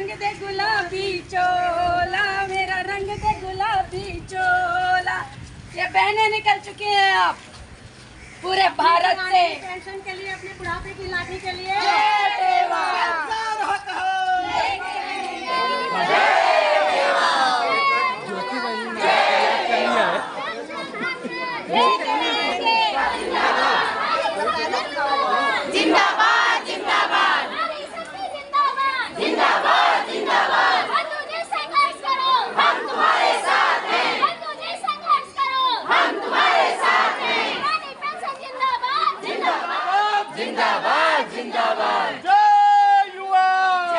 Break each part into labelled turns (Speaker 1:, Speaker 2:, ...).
Speaker 1: रंग दे गुलाबी चोला, मेरा रंग दे गुलाबी चोला। ये बहनें निकल चुकी हैं आप पूरे भारत से
Speaker 2: पेंशन के लिए, अपने बुढ़ापे की लाठी के लिए।
Speaker 1: जिंदाबाद जिंदाबाद जिंदाबाद जिंदाबाद। संघर्ष करो, हम तुम्हारे साथ हैं। संघर्ष करो, हम तुम्हारे साथ हैं। जिंदाबाद जिंदाबाद जिंदाबाद जिंदाबाद।
Speaker 3: जय युवा,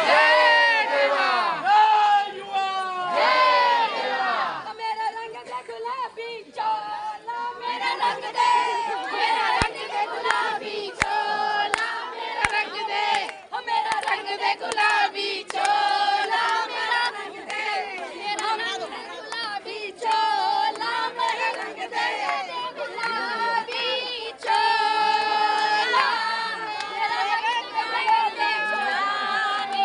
Speaker 1: जय देवा,
Speaker 3: जय युवा,
Speaker 1: जय देवा। मेरा रंग दे गुलाबी चोला, मेरा रंग दे गुलाबी चोला, मेरा रंग दे गुलाबी चोला, मेरा रंग दे गुलाबी चोला, मेरा रंग दे गुलाबी चोला, मेरा रंग दे गुलाबी।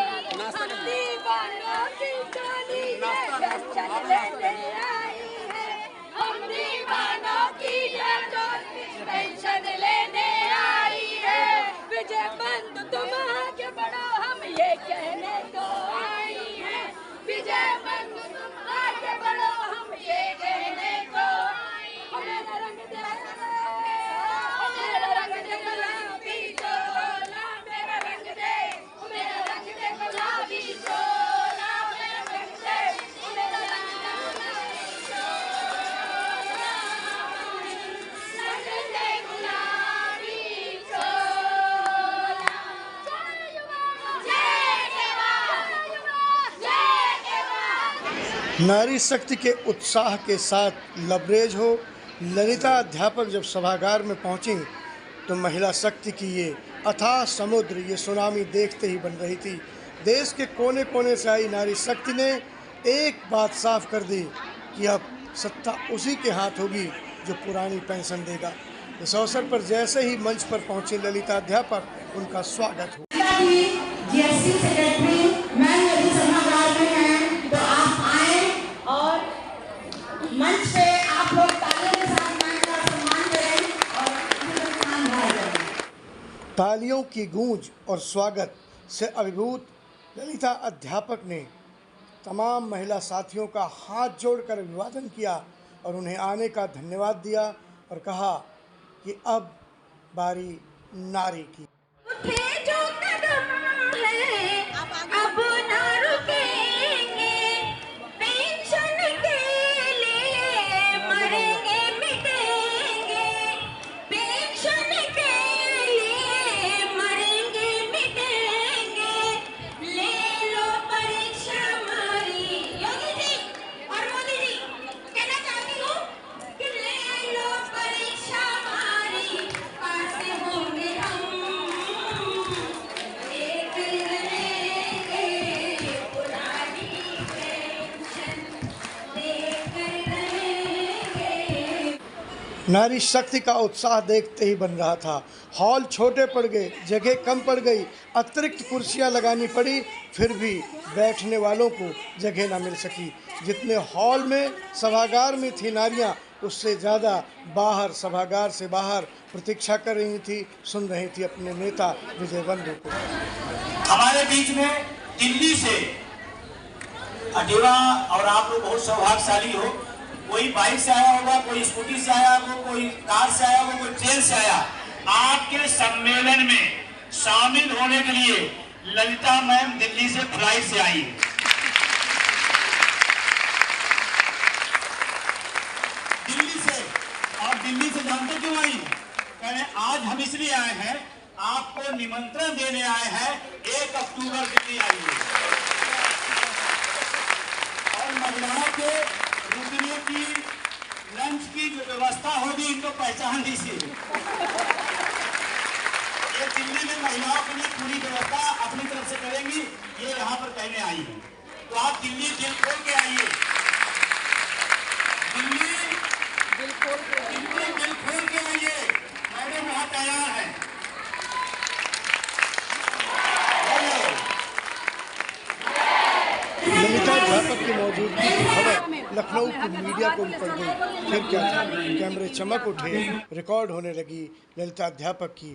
Speaker 1: हम दीवानों की टोली पेंशन लेने आई है, हम दीवानों की टोली पेंशन लेने आई है। विजय बंधु तुम आगे बढ़ो, हम ये कहने को आई हैं। विजय बंधु तुम आगे बढ़ो, हम ये कहने को आई हैं। मेरा रंग दे गुलाबी चोला, मेरा रंग दे गुलाबी चोला, मेरा रंग दे गुलाबी चोला। जय देवा, जय देवा।
Speaker 3: नारी शक्ति के उत्साह के साथ लबरेज हो ललिता अध्यापक जब सभागार में पहुंची तो महिला शक्ति की ये अथाह समुद्र, ये सुनामी देखते ही बन रही थी। देश के कोने कोने से आई नारी शक्ति ने एक बात साफ कर दी कि अब सत्ता उसी के हाथ होगी जो पुरानी पेंशन देगा। इस अवसर पर जैसे ही मंच पर पहुंचे ललिता अध्यापक, उनका स्वागत हुआ।
Speaker 2: जीएसटी सेक्रेटरी मैम यदि सभागार में हैं तो आप आए और मंच पे आप लोग तालियों के साथ मैम का सम्मान करें और सम्मान करें।
Speaker 3: तालियों की गूंज और स्वागत से अभिभूत ललिता अध्यापक ने तमाम महिला साथियों का हाथ जोड़कर अभिवादन किया और उन्हें आने का धन्यवाद दिया और कहा कि अब बारी नारी की।
Speaker 1: उठे जो कदम है अब ना रुकेंगे, पेंशन के लिए मरेंगे मिटेंगे, पेंशन के लिए मरेंगे मिटेंगे। ले लो परीक्षा हमारी। योगी जी और मोदी जी कहना चाहती हूँ कि ले लो परीक्षा हमारी, पास होंगे हम, लेकर रहेंगे पुरानी पेंशन, लेकर रहेंगे।
Speaker 3: नारी शक्ति का उत्साह देखते ही बन रहा था। हॉल छोटे पड़ गए, जगह कम पड़ गई, अतिरिक्त कुर्सियां लगानी पड़ी, फिर भी बैठने वालों को जगह ना मिल सकी। जितने हॉल में सभागार में थी नारियां, उससे ज़्यादा बाहर सभागार से बाहर प्रतीक्षा कर रही थी, सुन रही थी अपने नेता विजय बंधु को।
Speaker 4: हमारे बीच में दिल्ली से अडेवा, और आप लोग बहुत सौभाग्यशाली हो, कोई बाइक से आया होगा, कोई स्कूटी से आया होगा, कोई कार से आया होगा, कोई ट्रेन से आया। आपके सम्मेलन में शामिल होने के लिए ललिता मैम दिल्ली से फ्लाइट से आई है। दिल्ली से, और दिल्ली से जानते क्यों आई? कह रहे आज हम इसलिए आए हैं, आपको निमंत्रण देने आए हैं, 1 अक्टूबर दिल्ली आई है और महिलाओं के रुकने की, लंच की जो व्यवस्था होगी इनको पहचान दीजिए। ये दिल्ली में महिलाओं के लिए पूरी व्यवस्था अपनी तरफ से करेंगी, ये यहाँ पर कहने आई है। तो आप दिल्ली दिल खोल के आइए, दिल्ली दिल खोल के आइए, मैडम वहाँ तैयार है।
Speaker 3: ललिता अध्यापक की मौजूदगी की खबर लखनऊ की मीडिया को भी पड़ गई। फिर क्या था, कैमरे चमक उठे, रिकॉर्ड होने लगी ललिता अध्यापक की।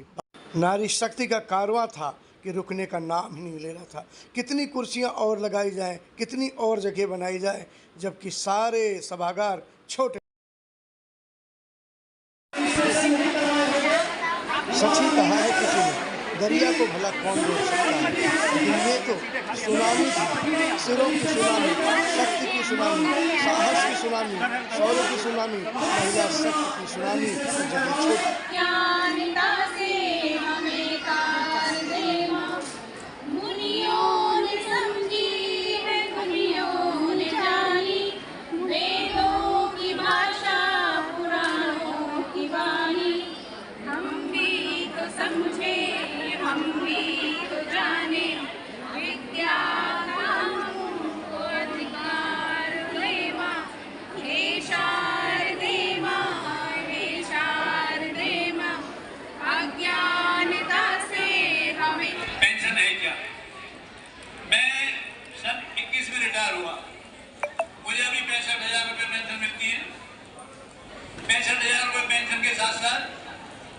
Speaker 3: नारी शक्ति का कारवां था कि रुकने का नाम ही नहीं ले रहा था। कितनी कुर्सियां और लगाई जाएं, कितनी और जगह बनाई जाए, जबकि सारे सभागार छोटे। सच ही कहा है किसी ने, दरिया को भला कौन रोक सकता है, लेकिन ये तो सुनामी थी, सिरों की सुनामी, शक्ति की सुनामी, साहस की सुनामी, शौर्य की सुनामी, महिला शक्ति की सुनामी। जगह छोटी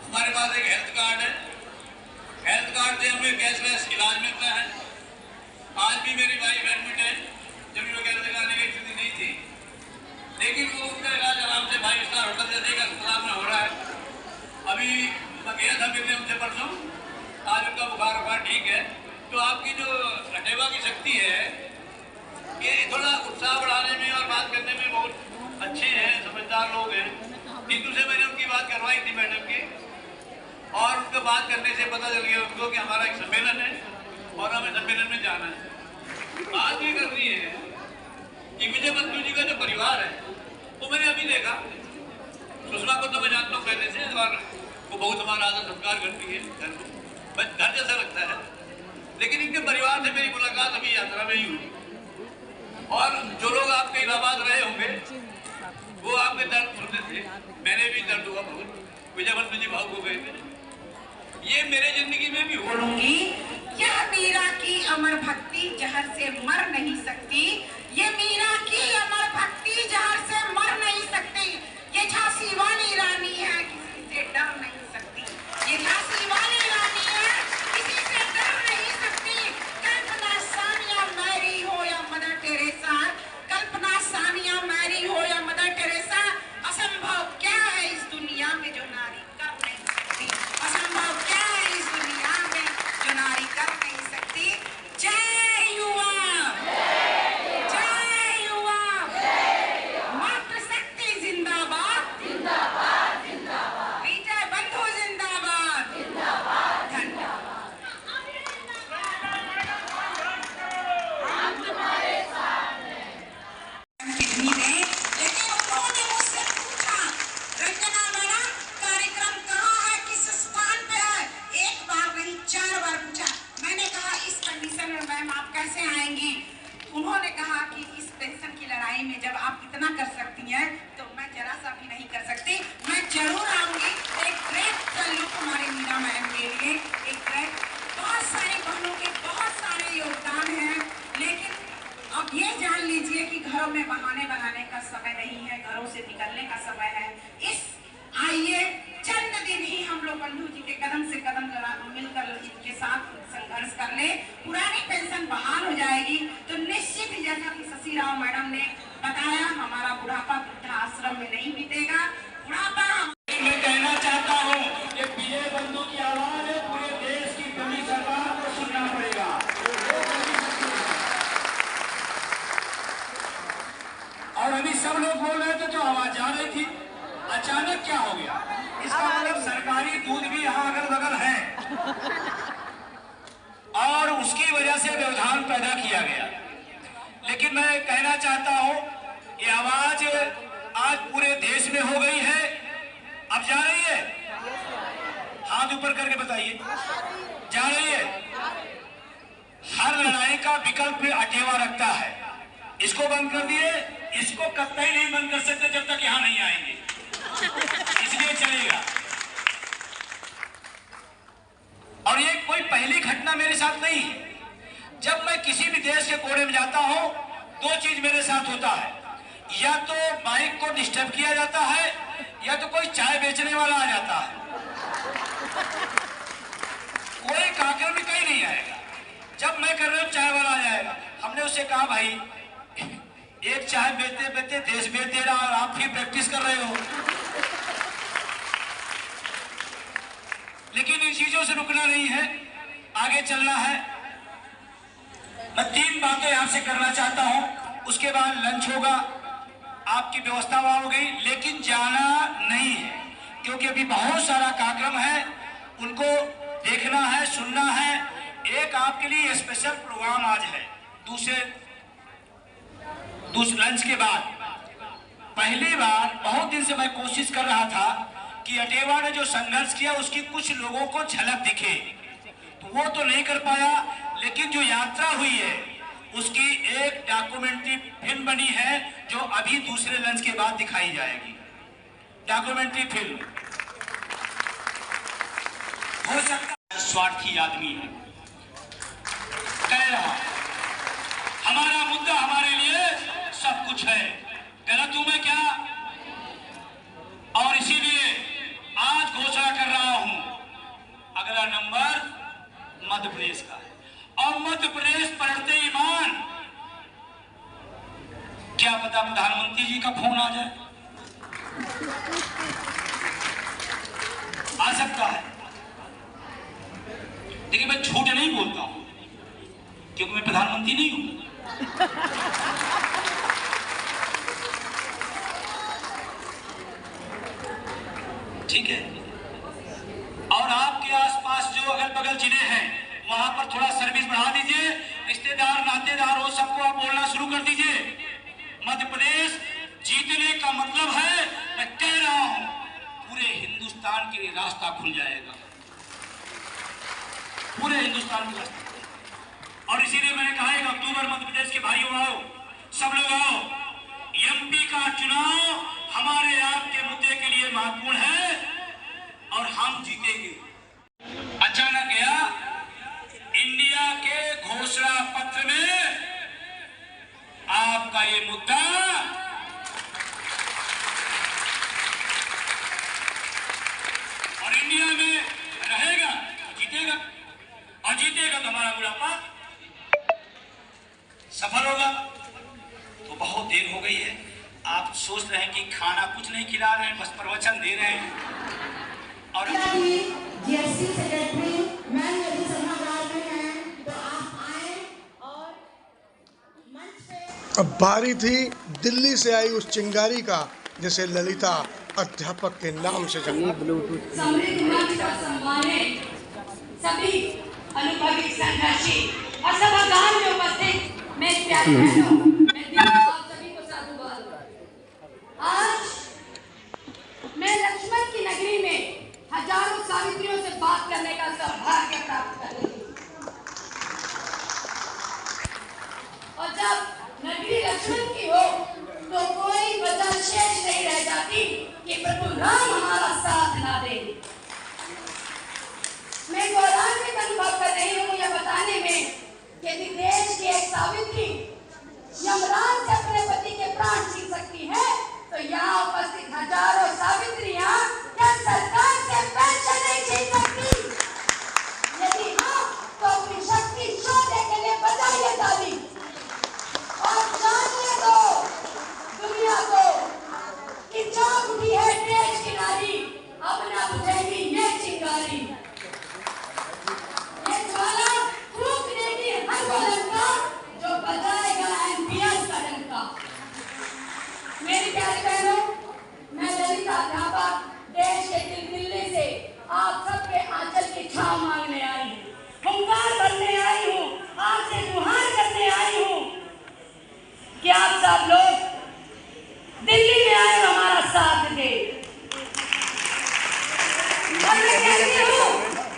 Speaker 5: हमारे पास एक हेल्थ कार्ड है। हेल्थ कार्ड से हमें कैशलेस इलाज मिलता है। आज भी मेरी वाइफ एडमिट है, जब वो कैश लगाने की स्थिति नहीं थी, लेकिन वो उनका इलाज आराम से 5 स्टार होटल जैसे एक अस्पताल में हो रहा है। अभी मैं गया था मिलने उनसे परसों, आज उनका बुखार ठीक है। तो आपकी जो अटेवा की शक्ति है, ये थोड़ा उत्साह बढ़ाने में और बात करने में बहुत अच्छे हैं, समझदार लोग हैं। नीतू से मैंने उनकी बात करवाई थी मैडम की, और उनके बात करने से पता चल गया उनको कि हमारा एक सम्मेलन है और हमें सम्मेलन में जाना है। बात ये करनी है कि विजय बंधु जी का जो परिवार है, वो मैंने अभी देखा। सुषमा को तो मैं जानता हूँ पहले से, वो बहुत हमारा आदर सत्कार करती है, घर जैसा लगता है। लेकिन इनके परिवार से मेरी मुलाकात अभी यात्रा में ही हुई, और जो लोग आपके इलाहाबाद रहे होंगे वो आपके दर्द सुनते थे। मैंने भी दर्द हुआ बहुत, विजय बंधु जी भावुक हो गए थे। ये मेरे जिंदगी में भी
Speaker 2: बोलूंगी, यह मीरा की अमर भक्ति जहर से मर नहीं सकती। ये मीरा की अमर भक्ति जहर से मर नहीं सकती। ये झांसी वाली रानी है, किसी से डर नहीं सकती। ये झांसी वाली रानी है, किसी से डर नहीं सकती। कल्पना सानिया मैरी हो या मदर टेरेसा, कल्पना सानिया मैरी हो या मदर टेरेसा, असंभव क्या है इस दुनिया में जो नारी कर नहीं सकती। असंभव क्या है इस दुनिया में जो नारी कर नहीं सकती। जय युवा, जय युवा, मातृशक्ति जिंदाबाद, जिंदाबाद, जिंदाबाद, विजय बंधु जिंदाबाद, जिंदाबाद, धन्यवाद। उन्होंने कहा कि इस पेंशन की लड़ाई में जब आप इतना कर सकती हैं तो मैं जरा सा भी नहीं कर सकती। मैं जरूर आऊंगी। एक ग्रेट सैल्यूट हमारे मीरा मैडम के लिए, एक ग्रेट। बहुत सारी बहनों के बहुत सारे योगदान हैं, लेकिन अब ये जान लीजिए कि घरों में बहाने बनाने का समय नहीं है, घरों से निकलने का समय है। आइए चंद दिन ही हम लोग बंधु जी के कदम से कदम मिलकर इनके साथ संघर्ष कर ले। पुरानी पेंशन बहाल हो जाएगी तो निश्चित ही, जैसा कि शशि राव मैडम ने बताया, हमारा बुढ़ापा वृद्धाश्रम में नहीं बीतेगा। बुढ़ापा
Speaker 4: मैं कहना चाहता हूँ कि विजय बंधु की आवाज पूरे देश की बड़ी सरकार को सुनना पड़ेगा। और अभी सब लोग बोल रहे थे तो आवाज जा रही थी, अचानक क्या हो गया? इसका मतलब सरकारी दूध भी यहाँ अगल बगल है और उसकी वजह से व्यवधान पैदा किया गया। लेकिन मैं कहना चाहता हूँ ये आवाज आज पूरे देश में हो गई है। अब जा रही है? हाथ ऊपर करके बताइए, जा रही है? हर लड़ाई का विकल्प अटेवा रखता है। इसको बंद कर दिए, इसको कतई नहीं बंद कर सकते जब तक यहाँ नहीं आएंगे, इसलिए चलेगा। और ये कोई पहली घटना मेरे साथ नहीं है। जब मैं किसी भी देश के कोने में जाता हूं दो चीज मेरे साथ होता है, या तो बाइक को डिस्टर्ब किया जाता है या तो कोई चाय बेचने वाला आ जाता है। कोई कार्यक्रम में कहीं नहीं आएगा। जब मैं कर रहा हूं चाय वाला आ जाएगा। हमने उससे कहा भाई एक चाय बेचते बेचते देश बेच दे रहा और आप फिर प्रैक्टिस कर रहे हो। लेकिन इन चीजों से रुकना नहीं है, आगे चलना है। मैं 3 बातें आपसे करना चाहता हूं, उसके बाद लंच होगा, आपकी व्यवस्था वहां हो गई, लेकिन जाना नहीं है क्योंकि अभी बहुत सारा कार्यक्रम है, उनको देखना है, सुनना है। एक आपके लिए स्पेशल प्रोग्राम आज है दूसरे लंच के बाद। पहली बार बहुत दिन से मैं कोशिश कर रहा था कि अटेवा ने जो संघर्ष किया उसकी कुछ लोगों को झलक दिखे, तो वो तो नहीं कर पाया, लेकिन जो यात्रा हुई है उसकी एक डॉक्यूमेंट्री फिल्म बनी है जो अभी दूसरे लंच के बाद दिखाई जाएगी। डॉक्यूमेंट्री फिल्म हो सकता है स्वार्थी आदमी है, कह रहा हमारा मुद्दा हमारे लिए सब कुछ है। गलत हूं मैं क्या? और इसीलिए आज घोषणा कर रहा हूं, अगला नंबर मध्य प्रदेश का है और मध्य प्रदेश पढ़ते ईमान। क्या पता प्रधानमंत्री जी का फोन आ जाए, आ सकता है। लेकिन मैं झूठ नहीं बोलता हूं क्योंकि मैं प्रधानमंत्री नहीं हूं। ठीक है। और आपके आसपास जो अगल बगल जिले हैं वहां पर थोड़ा सर्विस बढ़ा दीजिए, रिश्तेदार नातेदार हो सबको आप बोलना शुरू कर दीजिए। मध्य प्रदेश जीतने का मतलब है, मैं कह रहा हूं, पूरे हिंदुस्तान के लिए रास्ता खुल जाएगा, पूरे हिंदुस्तान का रास्ता। और इसीलिए मैंने कहा है अक्टूबर मध्य प्रदेश के भाइयों आओ, सब लोग आओ। एमपी का चुनाव हमारे आपके मुद्दे के लिए महत्वपूर्ण है और हम जीतेंगे। अचानक गया इंडिया के घोषणा पत्र में आपका ये मुद्दा और इंडिया में रहेगा, जीतेगा और जीतेगा तो हमारा बुढ़ापा सफल होगा। तो बहुत देर हो गई है, आप सोच रहे हैं कि खाना कुछ नहीं खिला रहे हैं, बस प्रवचन दे रहे हैं। और
Speaker 2: जीएसटी सेक्रेटरी मैम यदि सभागार में हैं तो आप आए और मंच पे।
Speaker 3: अब बारी थी दिल्ली से आई उस चिंगारी का जिसे ललिता अध्यापक के नाम से जाना।
Speaker 1: समृद्ध मंच पर सम्मानित सभी अनुभवी संघर्षी और सभागार में उपस्थित मेरे प्यारे बहनों, मैं आप सभी को साधुवाद। आज मैं लक्ष्मण की नगरी में हजारों सावित्रियों से बात करने का सौभाग्य प्राप्त कर रही हूँ। और जब नगरी लक्ष्मण की हो तो कोई वजह शेष नहीं रह जाती कि प्रभु राम हमारा साथ ना दे। मैं गौरवान्वित अनुभव कर रही हूँ यह बताने में यदि देश की एक सावित्री यमराज से अपने पति के प्राण छीन सकती है तो यहाँ उपस्थित हजारों सावित्रियां क्या सरकार से पेंशन नहीं छीन सकती? यदि हाँ तो अपनी शक्ति शो के लिए बजाइए ताली और जानने दो दुनिया को कि जाग उठी है देश की नारी, अब ना बुझेगी ये चिंगारी। ये ज्वाला फूंक देगी हर वो लड़का जो बजाएगा एमपीएस का डंका। मेरी प्यारी बहनों, मैं ललिता अध्यापक देश के दिल्ली से आप सबके आंचल की छाव मांगने आई हूँ, हुंकार बनने आई हूँ, आपसे गुहार करने आई हूँ कि आप सब लोग दिल्ली में आए हमारा साथ दे। और मैं कहती हूँ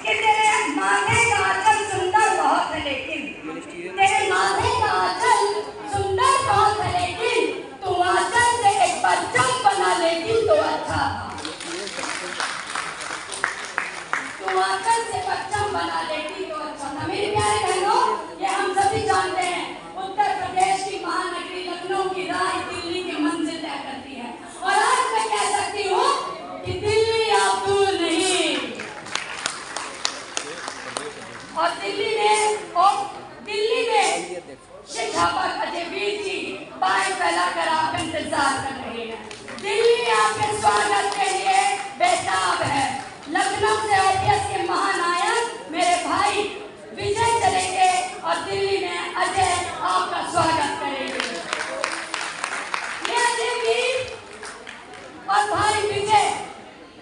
Speaker 1: कि तेरे माथे का आंचल सुंदर बहुत है, लेकिन तेरे माथे का आंचल सुंदर बहुत है, लेकिन तू आंचल से एक परचम बना लेती तो अच्छा था। तू आंचल से परचम बना लेती तो अच्छा था। मेरी प्यारे बहनों, ये हम सभी जानते हैं उत्तर प्रदेश की महानगरी अध्यापक अजय वीर जी बाएं फैलाकर आपका इंतजार कर रहे हैं। दिल्ली आपके स्वागत के लिए बेताब है। लखनऊ से ओपीएस के महानायक मेरे भाई विजय चलेंगे और दिल्ली में अजय आपका स्वागत करेंगे। ये अजय वीर और भाई विजय,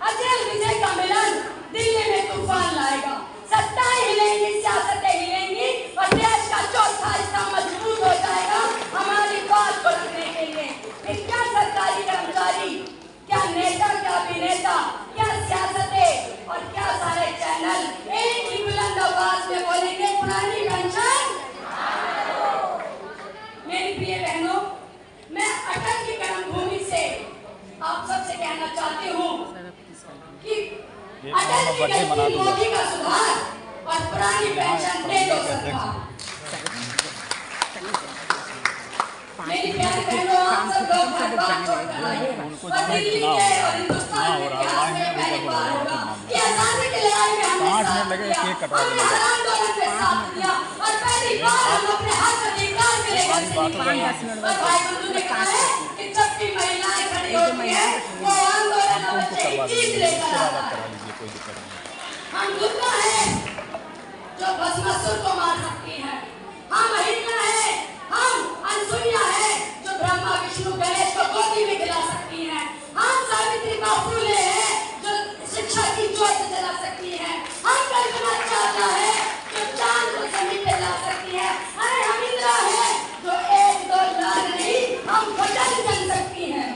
Speaker 1: अजय विजय का मिलन दिल्ली में तूफान लाएगा। सत्ताएं हिलेंगी, सियासतें हिलेंगी और देश का चौथा हिस्सा मजबूत हो जाएगा हमारी बात को रखने के लिए। क्या सरकारी कर्मचारी, क्या नेता, क्या अभिनेता, क्या सियासतें और क्या सारे चैनल एक ही बुलंद आवाज में बोलेंगे पुरानी पेंशन। मेरी प्रिय बहनों, मैं अटल की कर्मभूमि से आप सबसे कहना चाहती हूँ कि अटल की कर्मभूमि मोदी का सुधार और पुरानी पेंशन दे दो सरकार। मेरी प्यारी बहनों, आप सब लोग बात और दिल्ली के और हिंदुस्तान के इतिहास में पहली बार होगा कि आजादी की लड़ाई में हमने साथ दिया, हमने हर आंदोलन में साथ दिया और पहली बार हम अपने हक अधिकार के लिए घर से निकले हैं। और भाई बंधु ने कहा है कि जब भी महिलाएं खड़ी होती हैं वो आंदोलन और बच्चे जीत लेकर आता है। हम दुर्गा है जो भस्मासुर को मार सकती है, हम अहिल्या है, हम अनसुईया है जो ब्रह्मा विष्णु गणेश को गोदी में गिरा सकती है, हम सावित्री बाई फुले है जो शिक्षा की ज्योत जला सकती है, हम कल्पना चावला है जो चांद को जमीन पे ला सकती है, अरे हम इंदिरा है जो एक दो लाख नहीं हम बदल चल सकती है।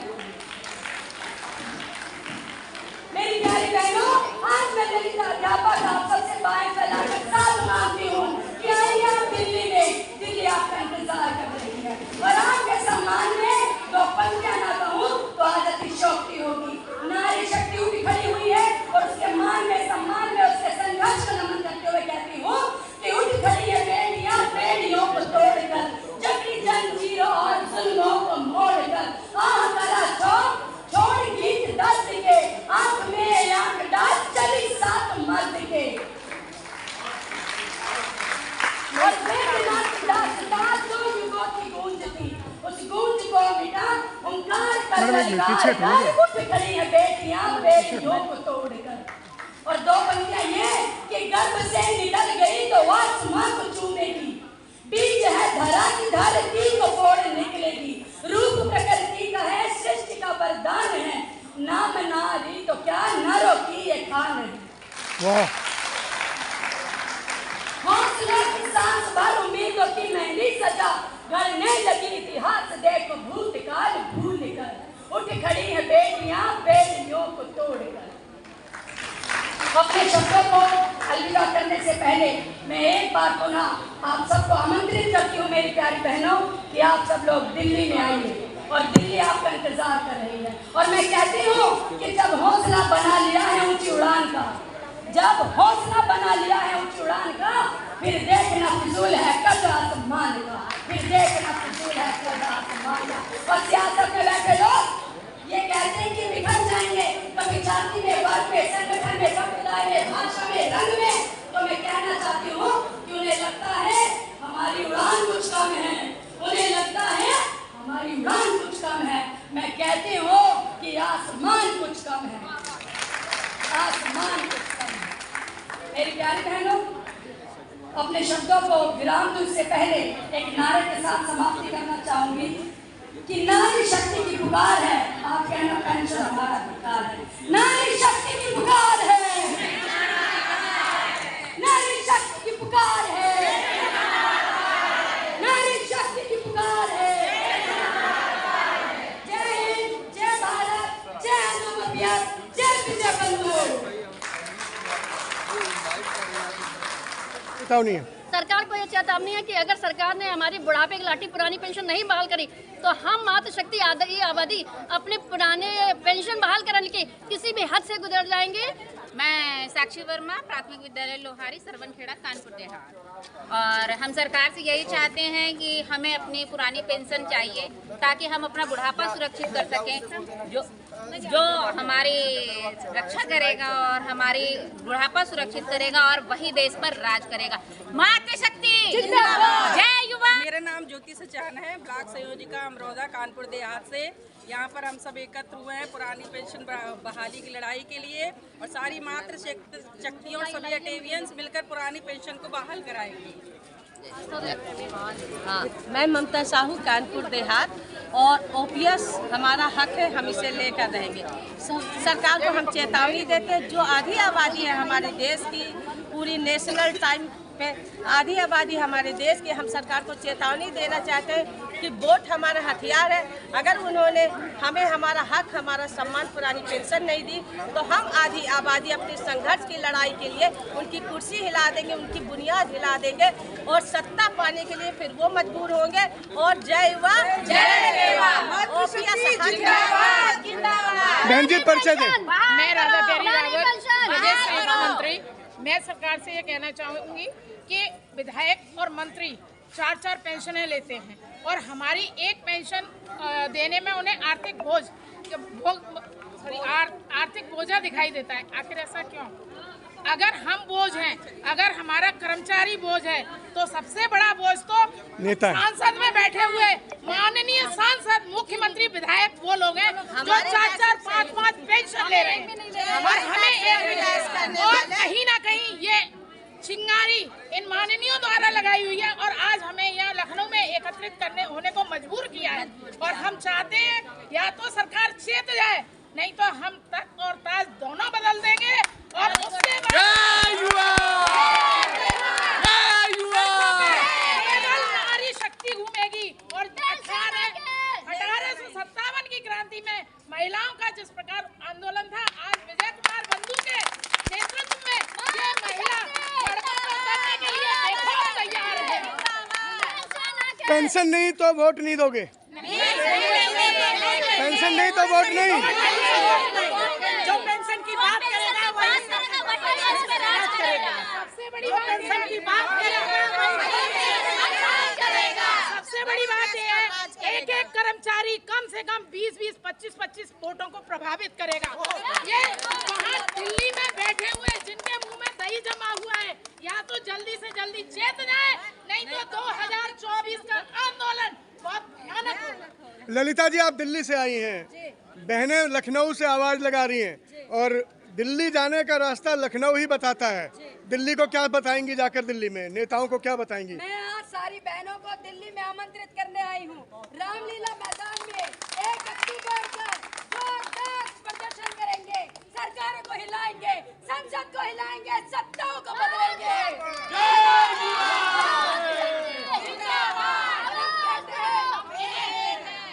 Speaker 1: मेरी प्यारी बहनों, आज मैं दलित अध्यापक आप सबसे बाएं फैलाकर साथ मांगती हूँ कि आइए आप दिल्ली में, दिल्ली आपका इंतजार कर रही है और आपके सम्मान में दो पंक्तियां ना कहूँ तो आज अतिशयोक्ति होगी। नारी शक्ति उठी खड़ी हुई है और उसके मान में, सम्मान में, उसके संघर्ष को नमन करते हुए कहती हूँ कि उठ खड़ी है बेड़ियां बेड़ियों को तोड़कर, जबरी जंजीरों और जुल्मों को मोड़कर, करा छोड़ गीत दर्द के, आंख में आंख डाल चली साथ मर्द के। और जो युगों की गूंज थी उस गूंज को मिटा ओंकार कर उठ खड़ी है बेटियां बेटियों को तोड़कर। और दो पंक्तियां ये कि गर्भ से निकल गई तो आसमां को चूमेगी, बीज है धरा की धरती को फोड़ निकलेगी, रूप प्रकृति का है सृष्टि का वरदान है, नाम नारी तो क्या नरों की ये खान है। हौसला की सांस भर उम्मीदों की मेहंदी सजा, गढ़ने लगी इतिहास देखो भूतकाल भूल कर, उठ खड़ी है बेटियां बेटियों को तोड़कर। अपने शब्दों को अलविदा करने से पहले मैं एक बार पुनः आप सबको आमंत्रित करती हूँ मेरी प्यारी बहनों कि आप सब लोग दिल्ली में आइए और दिल्ली आपका इंतजार कर रही है। और मैं कहती हूँ कि जब हौसला बना लिया है ऊंची उड़ान का, जब हौसला बना लिया है ऊंची उड़ान का, फिर देखना फिजूल है कद आसमान का, फिर देखना फिजूल है कद आसमान का। और सियासत में बैठे लोग ये कहते हैं कि बिखर जाएंगे, कभी जाति में, वर्ग में, संगठन में, संप्रदाय में, भाषा में, रंग में, तो मैं कहना चाहती हूँ कि उन्हें लगता है हमारी उड़ान कुछ कम है, उन्हें लगता है हमारी उड़ान कुछ कम है। मैं कहती हूँ कि आसमान कुछ कम है, आसमान कुछ कम है। मेरी प्यारी बहनों, अपने शब्दों को विराम दूं से पहले एक नारे के साथ समाप्ति करना चाहूंगी कि नारी शक्ति की पुकार है, आप कहना पेंशन हमारा अधिकार है। नारी शक्ति की पुकार है, नारी शक्ति की पुकार है, नारी शक्ति की पुकार है। जय हिंद, जय भारत, जय अनुमतियत, जय विजय बंधु।
Speaker 6: सरकार को यह चेतावनी है कि अगर सरकार ने हमारी बुढ़ापे की लाठी पुरानी पेंशन नहीं बहाल करी तो हम मातृशक्ति आबादी अपने पुराने पेंशन बहाल कराने के किसी भी हद से गुजर जाएंगे।
Speaker 7: मैं साक्षी वर्मा, प्राथमिक विद्यालय लोहारी, सरवनखेड़ा, कानपुर देहात। और हम सरकार से यही चाहते हैं कि हमें अपनी पुरानी पेंशन चाहिए ताकि हम अपना बुढ़ापा सुरक्षित कर सकें, जो हमारी रक्षा करेगा और हमारी बुढ़ापा सुरक्षित करेगा और वही देश पर राज करेगा। मातृशक्ति जिंदाबाद, जय युवा।
Speaker 8: मेरा नाम ज्योति सचान है, ब्लॉक संयोजिका अमरोदा कानपुर देहात से। यहाँ पर हम सब एकत्र हुए हैं पुरानी पेंशन बहाली की लड़ाई के लिए, और सारी मातृ शक्तियों और सभी अटेवियंस मिलकर पुरानी पेंशन को बहाल कराएंगे।
Speaker 9: हाँ, मैं ममता साहू कानपुर देहात, और ओपीएस हमारा हक है, हम इसे लेकर रहेंगे। सरकार को हम चेतावनी देते हैं, जो आधी आबादी है हमारे देश की, पूरी नेशनल टाइम पे आधी आबादी हमारे देश की, हम सरकार को चेतावनी देना चाहते हैं कि वोट हमारा हथियार है। अगर उन्होंने हमें हमारा हक, हमारा सम्मान, पुरानी पेंशन नहीं दी, तो हम आधी आबादी अपने संघर्ष की लड़ाई के लिए उनकी कुर्सी हिला देंगे, उनकी बुनियाद हिला देंगे, और सत्ता पाने के लिए फिर वो मजबूर होंगे। और जय युवा जय देवा,
Speaker 3: बहन जी परिचय दें।
Speaker 10: मैं राधा प्यारी रावत, प्रदेश सेवा मंत्री। मैं सरकार से ये कहना चाहूँगी कि विधायक और मंत्री 4-4 पेंशनें लेते हैं, और हमारी एक पेंशन देने में उन्हें आर्थिक बोझा दिखाई देता है। आखिर ऐसा क्यों? अगर हम बोझ हैं, अगर हमारा कर्मचारी बोझ है, तो सबसे बड़ा बोझ तो
Speaker 3: नेता
Speaker 10: सांसद में बैठे हुए माननीय सांसद, मुख्यमंत्री, विधायक वो लोग हैं जो 4-4, 5-5 पेंशन ले रहे हैं, और हमें और कहीं ना कहीं ये चिंगारी इन माननीयों द्वारा लगाई हुई है, और आज हमें यहाँ लखनऊ में एकत्रित होने को मजबूर किया है। और हम चाहते हैं या तो सरकार चेत जाए, नहीं तो हम तख्त और ताज दोनों बदल देंगे, और उसके बाद केवल नारी शक्ति घूमेगी। और 1857 की क्रांति में महिलाओं का जिस प्रकार आंदोलन था, आज विजय कुमार बंधु के नेतृत्व में ये महिला करने के लिए बेखौफ तैयार है।
Speaker 3: पेंशन नहीं तो वोट नहीं दोगे? पेंशन नहीं तो वोट नहीं।
Speaker 8: जो पेंशन की बात करेगा वही करेगा। सबसे बड़ी पेंशन की बात करेगा।
Speaker 10: सबसे बड़ी बात यह है, एक कर्मचारी कम से कम 20-20, 25-25 वोटों को प्रभावित करेगा। ये वहाँ दिल्ली में बैठे हुए जिनके मुंह में दही जमा हुआ है, या तो जल्दी से जल्दी चेत जाए, नहीं तो 2024 का आंदोलन बहुत भयानक होगा।
Speaker 3: ललिता जी, आप दिल्ली से आई हैं, बहनें लखनऊ से आवाज लगा रही हैं, और दिल्ली जाने का रास्ता लखनऊ ही बताता है। दिल्ली को क्या बताएंगी जाकर? दिल्ली में नेताओं को क्या बताएंगी?
Speaker 1: मैं आज सारी बहनों को दिल्ली में आमंत्रित करने आई हूँ। रामलीला मैदान में 1 अक्टूबर को जोरदार प्रदर्शन करेंगे, सरकारों को हिलाएंगे, संसद को हिलाएंगे, सत्ताओं को बदलेंगे।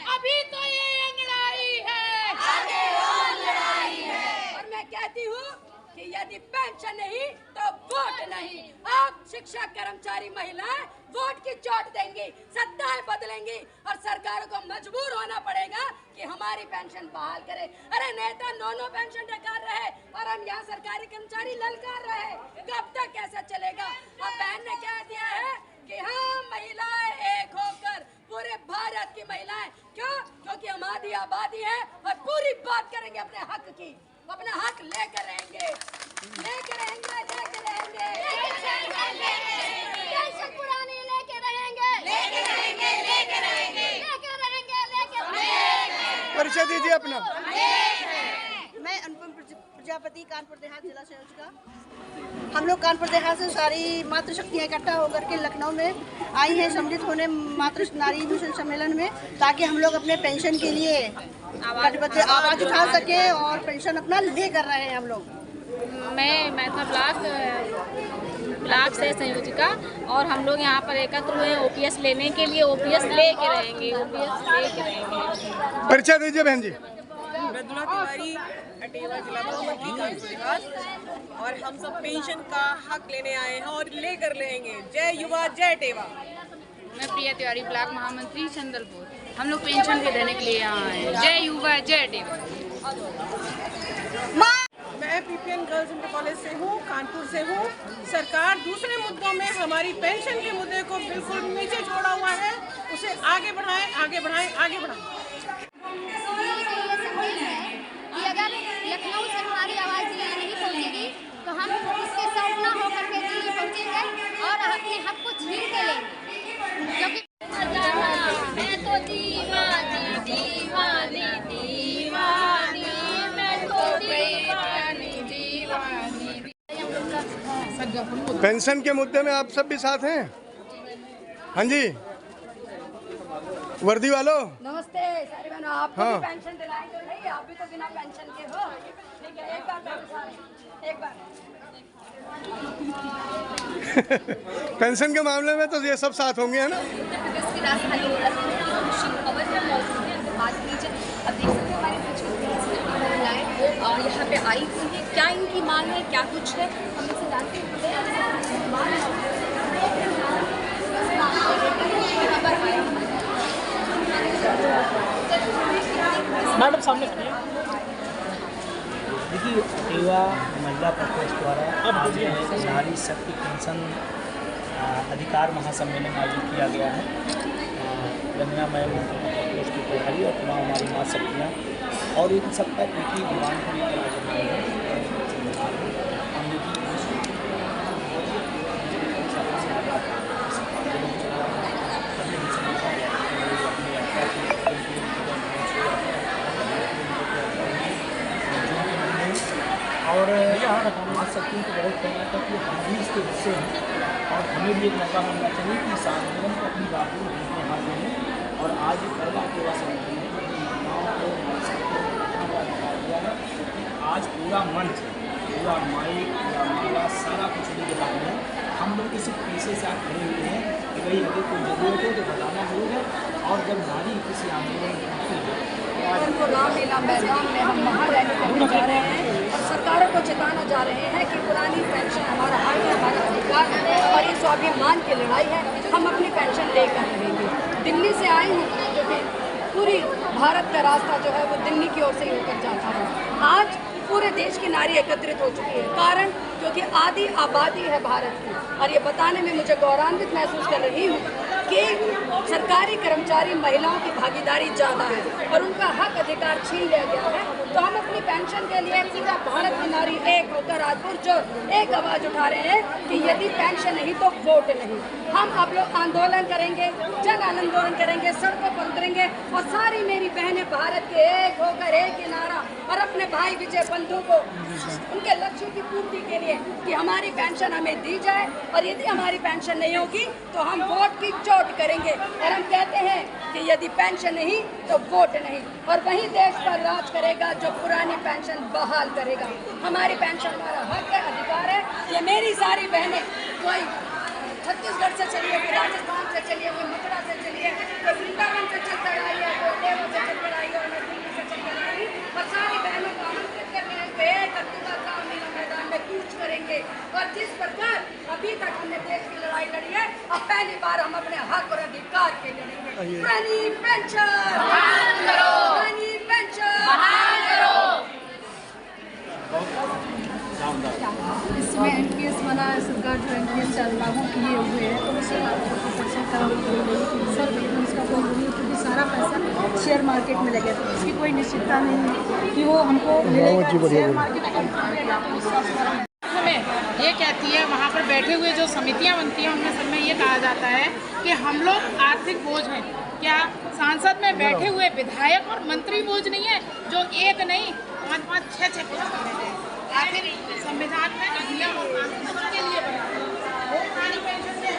Speaker 10: अभी तो ये लड़ाई है,
Speaker 1: आगे और लड़ाई है। और मैं कहती हूँ कि यदि पेंशन नहीं तो वोट नहीं। आप शिक्षक, कर्मचारी, महिलाएं वोट की चोट देंगी, सत्ताएं बदलेंगी, और सरकार को मजबूर होना पड़ेगा कि हमारी पेंशन बहाल करे। अरे नेता 9 पेंशन डकार रहे, और हम यहाँ सरकारी कर्मचारी ललकार रहे, कब तक ऐसा चलेगा? अब बहन ने कह दिया है कि हाँ, महिलाएं एक होकर, पूरे भारत की महिलाएं, क्यों? क्योंकि हम आधी आबादी है, और पूरी बात करेंगे अपने हक की, अपना हक लेकर रहेंगे, लेकर रहेंगे, लेकर रहेंगे, पेंशन पुरानी लेकर रहेंगे, लेकर रहेंगे, लेकर रहेंगे, लेकर रहेंगे, लेकर रहेंगे।
Speaker 3: परिचय दीजिए अपना।
Speaker 11: मैं अनुपम प्रजापति, कानपुर देहात जिला संयोजिका। हम लोग कानपुर देहात से सारी मातृ शक्तियाँ इकट्ठा होकर के लखनऊ में आई हैं सम्मिलित होने मातृ नारी मिशन सम्मेलन में, ताकि हम लोग अपने पेंशन के लिए आवाज़ उठा सके, और पेंशन अपना ले कर रहे हैं हम लोग।
Speaker 7: मैं मैथा ब्लॉक से संयोजिका, और हम लोग यहाँ पर एकत्र हुए ओपीएस लेने के लिए। ओपीएस लेके रहेंगे, ओपीएस लेके रहेंगे।
Speaker 3: परिचय दीजिए बहन जी।
Speaker 8: मृदुला तिवारी, अटेवा जिला महामंत्री, और हम सब पेंशन का हक लेने आए हैं और लेकर रहेंगे। जय युवा जय टेवा।
Speaker 7: मैं प्रिया तिवारी, ब्लॉक महामंत्री, चंदलपुर। हम लोग पेंशन के देने के लिए यहाँ आए हैं। जय युवा जय टेवा।
Speaker 8: मैं पीपीएन गर्ल्स इंटर कॉलेज से हूँ, कानपुर से हूँ। सरकार दूसरे मुद्दों में हमारी पेंशन के मुद्दे को बिल्कुल नीचे छोड़ा हुआ है, उसे आगे बढ़ाएं, आगे बढ़ाएं, आगे बढ़ाएं।
Speaker 1: अगर लखनऊ से हमारी आवाज़ दिल्ली नहीं पहुँचेगी तो हम इसके साथ ना होकर के दिल्ली पहुँचेंगे और अपने हक को छीन के लेंगे।
Speaker 6: क्योंकि मैं तो दीवानी दीवानी दीवानी, मैं तो दीवानी दीवानी।
Speaker 3: पेंशन के मुद्दे में आप सब भी साथ हैं? हाँ जी, वर्दी वालों
Speaker 1: नमस्ते सारे बहनों, आपको
Speaker 3: हाँ।
Speaker 1: भी पेंशन दिलाएंगे नहीं? आप भी तो बिना पेंशन के हो। ठीक है, एक बार बैठो सारे, एक बार।
Speaker 3: पेंशन के मामले में तो ये सब साथ होंगे, है ना?
Speaker 12: उत्तर प्रदेश की राजधानी खबर में मौजूद है। तो बात कीजिए, अब देख सकते हैं हमारी कुछ महिलाएं और यहाँ पे आई हुई है। क्या इनकी मांग है, क्या कुछ है, हम इसे जानते हैं।
Speaker 13: मैडम सामने देखिए, युवा महिला प्रकोष्ठ द्वारा आज नारी शक्ति पेंशन अधिकार महासम्मेलन आयोजित किया गया है। रंजना मैम प्रकोष्ठ की प्रभारी और तमाम हमारी माँ शक्तियाँ और इन सबका एक ही डिमांड पूरी करना है। और माँ शक्तियों को बहुत कहना था कि हम भी इसके हिस्से हैं और हमें भी एक मौका मिलना चाहिए कि इस आंदोलन को अपनी बातों को अपने हाथ में। और आज पहला सेवा संगठन दिया है। आज पूरा मंच, पूरा माइक, पूरा माला, सारा कुछ लेके आए हैं। हम लोग किसी पैसे से आप खड़े हुए हैं कि भाई अगर कोई जरूरत हो तो बताना जरूर है। और जब नारी किसी आंदोलन में होती है तो आज
Speaker 1: उनको रामलीला मैदान में हम महारैली करने जा रहे हैं और सरकारों को चेताना जा रहे हैं कि पुरानी पेंशन हमारा हक है, हमारा अधिकार है और ये स्वाभिमान की लड़ाई है। हम अपनी पेंशन लेकर रहेंगे। दिल्ली से आई हूँ क्योंकि पूरी भारत का रास्ता जो है वो दिल्ली की ओर से ही होकर जाता है। आज पूरे देश की नारी एकत्रित हो चुकी है। कारण क्योंकि आधी आबादी है भारत की। और ये बताने में मुझे गौरवान्वित महसूस कर रही हूँ कि सरकारी कर्मचारी महिलाओं की भागीदारी ज़्यादा है और उनका हक अधिकार छीन लिया गया है। तो हम अपनी पेंशन के लिए पूरा भारत की नारी एक होकर आज जो एक आवाज़ उठा रहे हैं कि यदि पेंशन नहीं तो वोट नहीं। हम अब लोग आंदोलन करेंगे, जन आंदोलन करेंगे, सड़कों पर उतरेंगे और सारी मेरी बहनें भारत के एक होकर एक ही नारा और अपने भाई विजय बंधु को उनके लक्ष्यों की पूर्ति के लिए कि हमारी पेंशन हमें दी जाए और यदि हमारी पेंशन नहीं होगी तो हम वोट की चोट करेंगे। और हम कहते हैं कि यदि पेंशन नहीं तो वोट नहीं और वही देश पर राज करेगा जो पुरानी पेंशन बहाल करेगा। हमारी पेंशन हमारा हक है, अधिकार है। ये मेरी सारी बहनें, कोई छत्तीसगढ़ से चलिए, कोई राजस्थान से चलिए, कोई मथुरा से चलिए, कोई वृंदावन से चल कर आई है, कोई देवों से चल कर आई है और दिल्ली से चल कर आई और सारी बहनों को आमंत्रित करने पे एक अक्टूबर रामलीला मैदान में कूच करेंगे। और जिस प्रकार अभी तक हमने देश की लड़ाई लड़ी है, अब पहली बार हम अपने हक और अधिकार के लड़ेंगे। पुरानी पेंशन बहाल करो, पुरानी पेंशन बहाल करो।
Speaker 14: इसमें एनपीएस बना है, सरकार जो एनपीएस लागू किए हुए हैं तो उसे सर उसका कोई नहीं, क्योंकि सारा पैसा शेयर मार्केट में लगे था। इसकी कोई निश्चितता नहीं है कि वो हमको मिलेगा। शेयर मार्केट
Speaker 10: हमें ये कहती है, वहाँ पर बैठे हुए जो समितियाँ बनती हैं उनमें सब में ये कहा जाता है कि हम लोग आर्थिक बोझ हैं। क्या सांसद में बैठे हुए विधायक और मंत्री बोझ नहीं है जो एक नहीं 5-5, 6-6 पोस्ट हैं? आखिर संविधान में अधिनियम और कानून के लिए बना है। वो पुरानी पेंशन से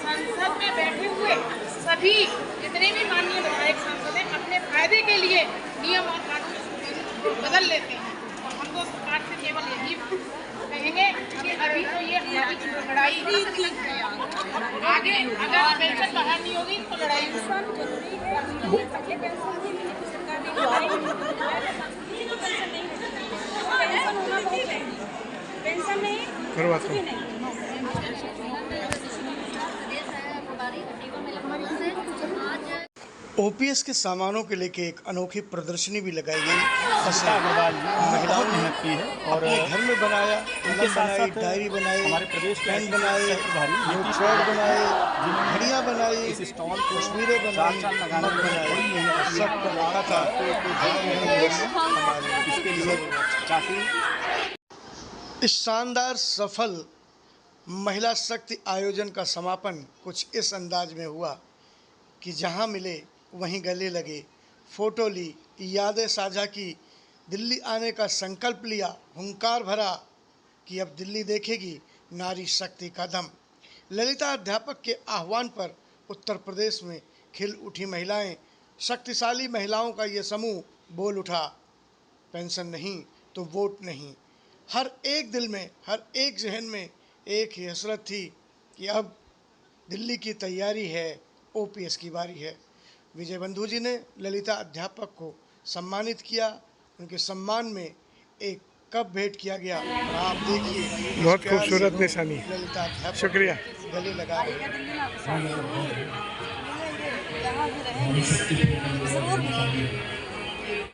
Speaker 10: संसद में बैठे हुए सभी जितने भी माननीय विधायक सांसद हैं अपने फायदे के लिए नियम और कानून बदल लेते हैं। और हम तो सरकार से केवल यही कहेंगे कि अभी तो ये हमारी लड़ाई ही थी, आगे अगर पेंशन बाहर नहीं होगी तो लड़ाई
Speaker 1: पेंशन नहीं
Speaker 3: ओपीएस के सामानों के लेके एक अनोखी प्रदर्शनी भी लगाई गई। महिलाओं ने की है और घर में बनाया, उनके बनाई, डायरी बनाई, हमारे प्रदेश पेन बनाए, नोटपैड बनाए, घड़ियाँ बनाई, तस्वीरें बनाई, सब बनाया था। इसके लिए काफ़ी इस शानदार सफल महिला शक्ति आयोजन का समापन कुछ इस अंदाज में हुआ कि जहां मिले वहीं गले लगे, फ़ोटो ली, यादें साझा की, दिल्ली आने का संकल्प लिया, हुंकार भरा कि अब दिल्ली देखेगी नारी शक्ति का दम। ललिता अध्यापक के आह्वान पर उत्तर प्रदेश में खिल उठी महिलाएं, शक्तिशाली महिलाओं का ये समूह बोल उठा, पेंशन नहीं तो वोट नहीं। हर एक दिल में, हर एक जहन में एक ही हसरत थी कि अब दिल्ली की तैयारी है, ओपीएस की बारी है। विजय बंधु जी ने ललिता अध्यापक को सम्मानित किया। उनके सम्मान में एक कप भेंट किया गया और आप देखिए
Speaker 15: बहुत खूबसूरत निशानी।
Speaker 3: ललिता अध्यापक
Speaker 15: शुक्रिया।
Speaker 3: गले लगा रहे हैं।
Speaker 11: जरूर मिलेंगे।